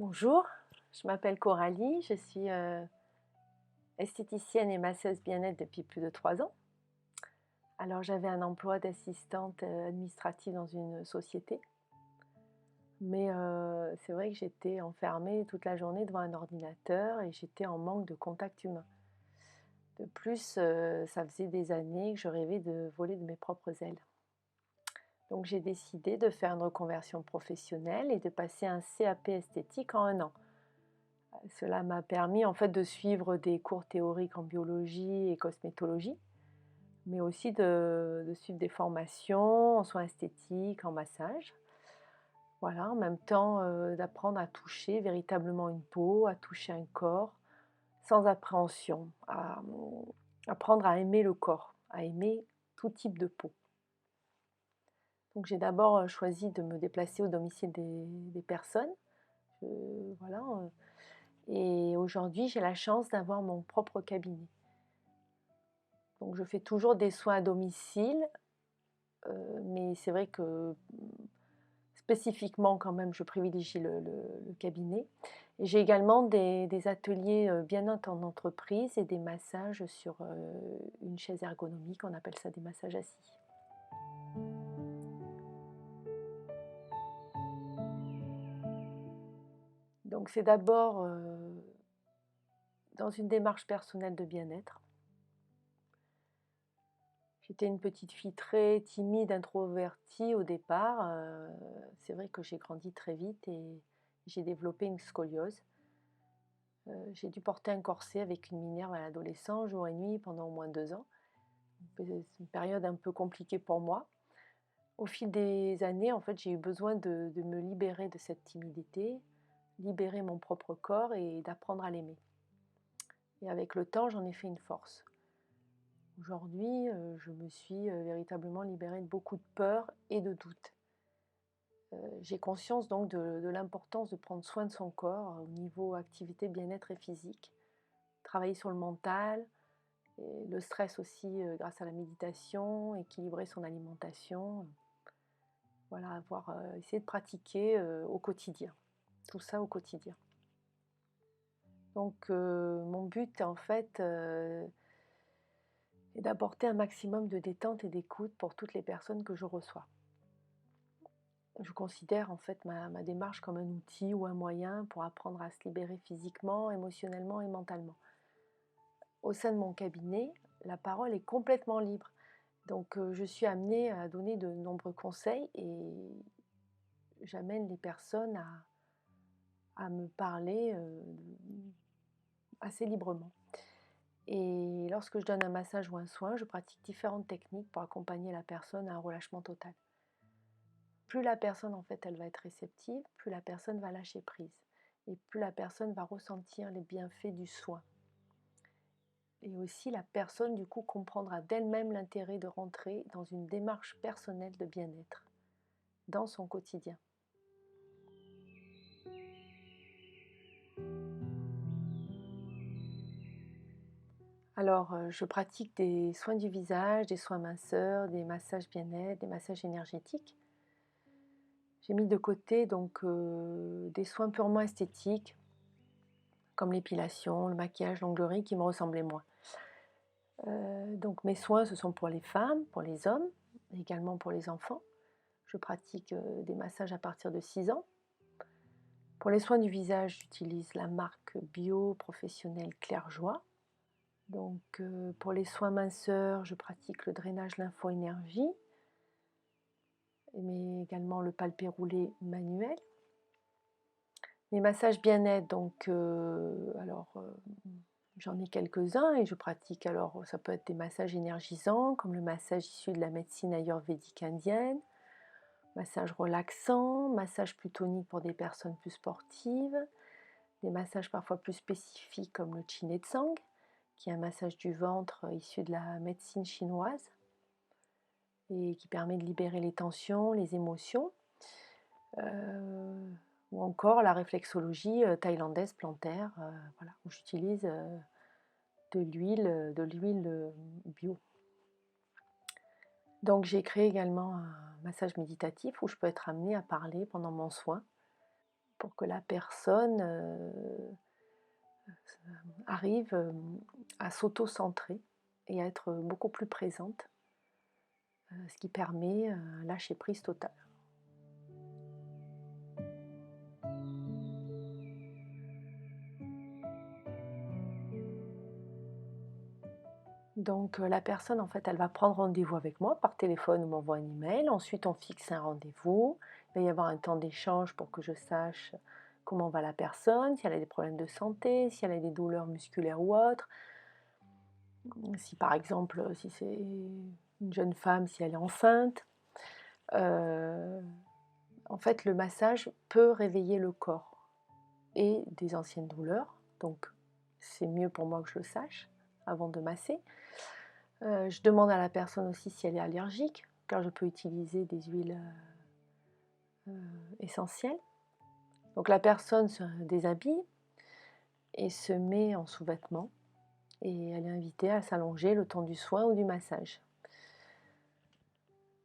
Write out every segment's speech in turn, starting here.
Bonjour, je m'appelle Coralie, je suis esthéticienne et masseuse bien-être depuis plus de 3 ans. Alors j'avais un emploi d'assistante administrative dans une société, mais c'est vrai que j'étais enfermée toute la journée devant un ordinateur et j'étais en manque de contact humain. De plus, ça faisait des années que je rêvais de voler de mes propres ailes. Donc j'ai décidé de faire une reconversion professionnelle et de passer un CAP esthétique en 1 an. Cela m'a permis en fait de suivre des cours théoriques en biologie et cosmétologie, mais aussi de suivre des formations en soins esthétiques, en massage. Voilà, en même temps, d'apprendre à toucher véritablement une peau, à toucher un corps sans appréhension, apprendre à aimer le corps, à aimer tout type de peau. Donc j'ai d'abord, choisi de me déplacer au domicile des personnes, voilà, et aujourd'hui j'ai la chance d'avoir mon propre cabinet. Donc je fais toujours des soins à domicile, mais c'est vrai que, spécifiquement quand même je privilégie le cabinet et j'ai également des ateliers, bien-être en entreprise et des massages sur, une chaise ergonomique, on appelle ça des massages assis. Donc c'est d'abord, dans une démarche personnelle de bien-être. J'étais une petite fille très timide, introvertie au départ, c'est vrai que j'ai grandi très vite et j'ai développé une scoliose. J'ai dû porter un corset avec une minière à l'adolescence, jour et nuit, pendant au moins 2 ans. C'est une période un peu compliquée pour moi. Au fil des années, en fait, j'ai eu besoin de me libérer de cette timidité, libérer mon propre corps et d'apprendre à l'aimer. Et avec le temps, j'en ai fait une force. Aujourd'hui, je me suis, véritablement libérée de beaucoup de peurs et de doutes. J'ai conscience donc de l'importance de prendre soin de son corps au niveau activité, bien-être et physique. Travailler sur le mental, et le stress aussi, grâce à la méditation, équilibrer son alimentation, voilà, essayer de pratiquer, au quotidien, tout ça au quotidien. Donc mon but en fait, est d'apporter un maximum de détente et d'écoute pour toutes les personnes que je reçois. Je considère en fait ma démarche comme un outil ou un moyen pour apprendre à se libérer physiquement, émotionnellement et mentalement. Au sein de mon cabinet, la parole est complètement libre. Donc je suis amenée à donner de nombreux conseils et j'amène les personnes à me parler, assez librement. Et lorsque je donne un massage ou un soin, je pratique différentes techniques pour accompagner la personne à un relâchement total. Plus la personne, en fait, elle va être réceptive, plus la personne va lâcher prise et plus la personne va ressentir les bienfaits du soin. Et aussi la personne, du coup, comprendra d'elle-même l'intérêt de rentrer dans une démarche personnelle de bien-être dans son quotidien. Alors, je pratique des soins du visage, des soins minceurs, des massages bien-être, des massages énergétiques. J'ai mis de côté donc des soins purement esthétiques, comme l'épilation, le maquillage, l'onglerie qui me ressemblaient moins. Donc mes soins, ce sont pour les femmes, pour les hommes, également pour les enfants. Je pratique, des massages à partir de 6 ans. Pour les soins du visage, j'utilise la marque bio professionnelle Claire Joie. Donc pour les soins minceurs, je pratique le drainage lympho-énergie, mais également le palpé roulé manuel. Les massages bien-être, donc j'en ai quelques-uns et je pratique alors ça peut être des massages énergisants comme le massage issu de la médecine ayurvédique indienne, massage relaxant, massage plus tonique pour des personnes plus sportives, des massages parfois plus spécifiques comme le Chin Tsang, qui est un massage du ventre issu de la médecine chinoise et qui permet de libérer les tensions, les émotions. Ou encore la réflexologie, thaïlandaise plantaire, voilà, où j'utilise, de l'huile bio. Donc j'ai créé également un massage méditatif où je peux être amenée à parler pendant mon soin pour que la personne arrive à s'auto-centrer et à être beaucoup plus présente, ce qui permet un lâcher prise total. Donc la personne, en fait, elle va prendre rendez-vous avec moi par téléphone ou m'envoie un email. Ensuite, on fixe un rendez-vous. Il va y avoir un temps d'échange pour que je sache comment va la personne, si elle a des problèmes de santé, si elle a des douleurs musculaires ou autres. Si par exemple, si c'est une jeune femme, si elle est enceinte. Heu, En fait, le massage peut réveiller le corps et des anciennes douleurs, donc c'est mieux pour moi que je le sache avant de masser. Je demande à la personne aussi si elle est allergique, car je peux utiliser des huiles, essentielles. Donc la personne se déshabille et se met en sous-vêtements et elle est invitée à s'allonger le temps du soin ou du massage.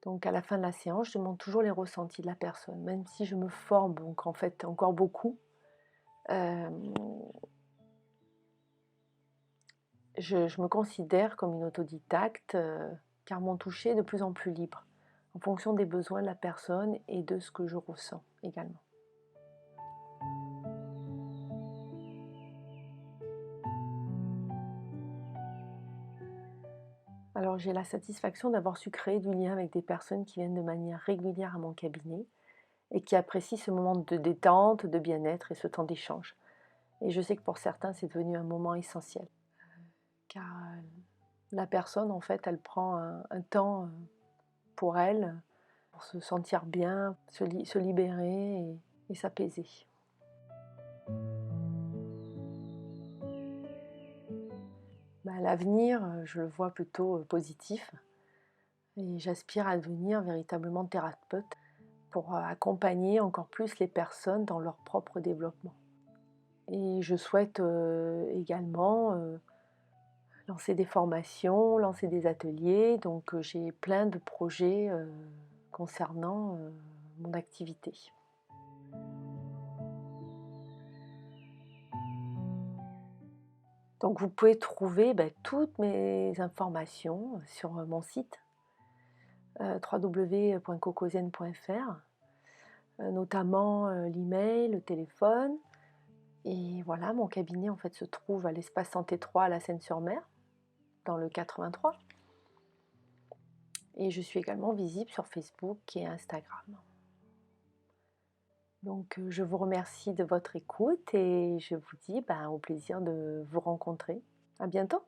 Donc à la fin de la séance, je demande toujours les ressentis de la personne, même si je me forme donc en fait encore beaucoup. Hem, je me considère comme une autodidacte, car mon toucher est de plus en plus libre, en fonction des besoins de la personne et de ce que je ressens également. Alors j'ai la satisfaction d'avoir su créer du lien avec des personnes qui viennent de manière régulière à mon cabinet et qui apprécient ce moment de détente, de bien-être et ce temps d'échange. Et je sais que pour certains, c'est devenu un moment essentiel, car la personne, en fait, elle prend un temps pour elle, pour se sentir bien, se libérer et s'apaiser. Bah, l'avenir, je le vois plutôt positif et j'aspire à devenir véritablement thérapeute pour accompagner encore plus les personnes dans leur propre développement. Et je souhaite également lancer des formations, lancer des ateliers, donc j'ai plein de projets concernant mon activité. Donc vous pouvez trouver toutes mes informations sur mon site www.cocosienne.fr, notamment l'email, le téléphone. Et voilà, mon cabinet en fait se trouve à l'espace Santé 3 à La Seyne-sur-Mer, dans le 83. Et je suis également visible sur Facebook et Instagram. Donc je vous remercie de votre écoute et je vous dis au plaisir de vous rencontrer. À bientôt.